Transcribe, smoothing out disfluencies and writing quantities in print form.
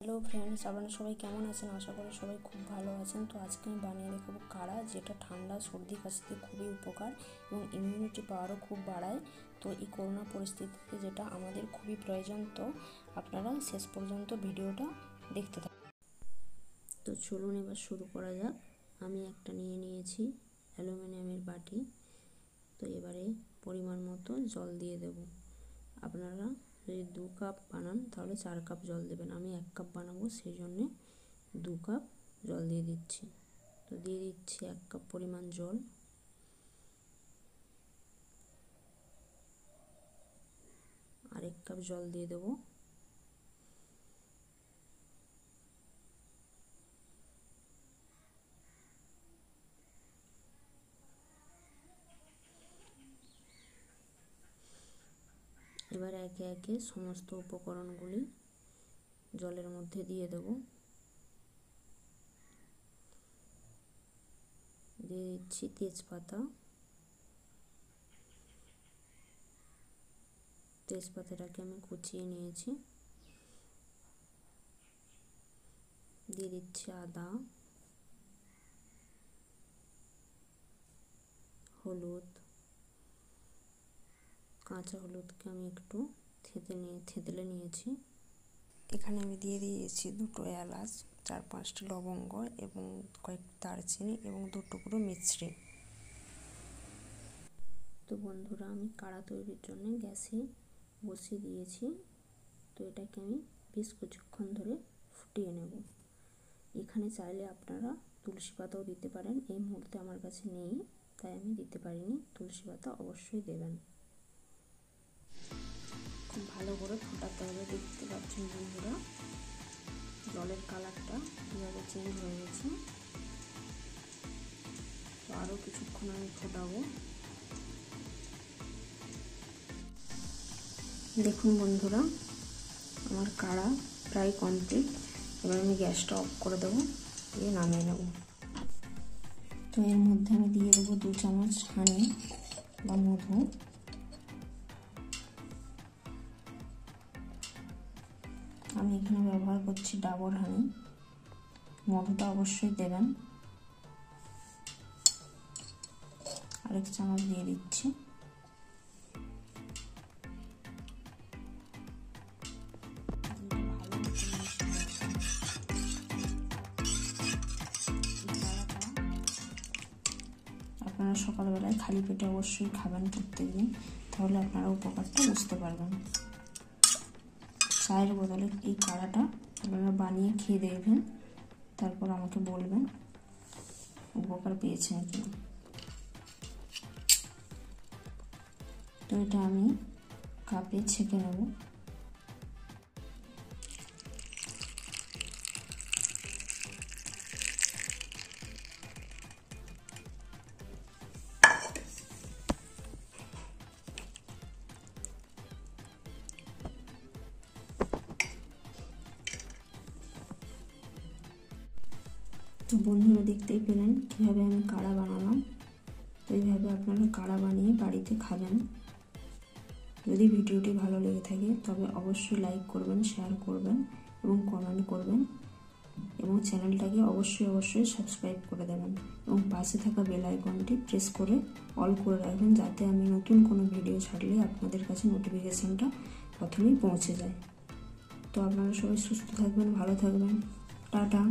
Hello friends, আপনারা সবাই কেমন আছেন? আশা করি সবাই খুব ভালো আছেন। তো আজকে আমি বানিয়ে দেখাবো কাড়া, যেটা ঠান্ডা সর্দি কাশিতে খুবই উপকার এবং ইমিউনিটি পাওয়ারও খুব বাড়ায়। তো এই করোনা পরিস্থিতিতে যেটা আমাদের খুবই প্রয়োজন। তো আপনারা শেষ পর্যন্ত ভিডিওটা দেখতে থাকুন। তো চলুন এবার শুরু করা যাক। আমি একটা নিয়ে নিয়েছি অ্যালুমিনিয়ামের বাটি। তো এবারে পরিমাণ মতো জল দিয়ে দেব। আপনারা যদি 2 কাপ বানান তাহলে 4 কাপ জল দেবেন। আমি 1 কাপ বানাবো, সেই জন্যে 2 কাপ জল দিয়ে দিচ্ছি। তো দিয়ে দিচ্ছি 1 কাপ পরিমাণ জল। আর 1 কাপ জল দিয়ে দেবো। এবার একে একে সমস্ত উপকরণগুলি জলের মধ্যে দিয়ে দেব। দিয়ে দিচ্ছি তেজপাতা। তেজপাতাটাকে আমি কুচিয়ে নিয়েছি। দিয়ে দিচ্ছি আদা, হলুদ, কাঁচা হলুদকে আমি একটু থেতলে নিয়েছি। এখানে আমি দিয়ে দিয়েছি 2টো এলাচ, 4-5টি লবঙ্গ এবং কয়েকটা দারচিনি এবং 2 টুকরো মিছরি। তো বন্ধুরা, আমি কাড়া তৈরির জন্য গ্যাসে বসিয়ে দিয়েছি। তো এটাকে আমি বেশ কিছুক্ষণ ধরে ফুটিয়ে নেব। এখানে চাইলে আপনারা তুলসী পাতাও দিতে পারেন। এই মুহূর্তে আমার কাছে নেই, তাই আমি দিতে পারিনি। তুলসী পাতা অবশ্যই দেবেন। খুব ভালো করে ফোটাতে হবে। দেখতে পাচ্ছেন বন্ধুরা, জলের কালারটা কীভাবে চেঞ্জ হয়ে গেছে। তো আরও কিছুক্ষণ আমি ফোটাবো। দেখুন বন্ধুরা, আমার কাড়া প্রায় কমপ্লিট। এবার আমি গ্যাসটা অফ করে দেবো, দিয়ে নামিয়ে নেব। তো এর মধ্যে আমি দিয়ে দেবো 2 চামচ হানি বা মধু। আমি এখানে ব্যবহার করছি ডাবর হানি। মধুটা অবশ্যই দেবেন। আরেক চামচ দিয়ে দিচ্ছি। আপনারা সকালবেলায় খালি পেটে অবশ্যই খাবেন প্রত্যেকদিন, তাহলে আপনারা উপকারটা বুঝতে পারবেন। চায়ের বদলে এই কাড়াটা আপনারা বানিয়ে খেয়ে দেখবেন, তারপর আমাকে বলবেন উপকার পেয়েছেন কিনা। তো এটা আমি কাপে ছেঁকে নেব। তো বন্ধুরা, দেখতেই পেলেন কীভাবে আমি কাড়া বানালাম। তো এইভাবে আপনারা কাড়া বানিয়ে বাড়িতে খাবেন। যদি ভিডিওটি ভালো লেগে থাকে তবে অবশ্যই লাইক করবেন, শেয়ার করবেন এবং কমেন্ট করবেন এবং চ্যানেলটাকে অবশ্যই সাবস্ক্রাইব করে দেবেন এবং পাশে থাকা বেল আইকনটি প্রেস করে অল করে রাখবেন, যাতে আমি নতুন কোনো ভিডিও ছাড়লে আপনাদের কাছে নোটিফিকেশানটা প্রথমেই পৌঁছে যায়। তো আপনারা সবাই সুস্থ থাকবেন, ভালো থাকবেন। টাটা।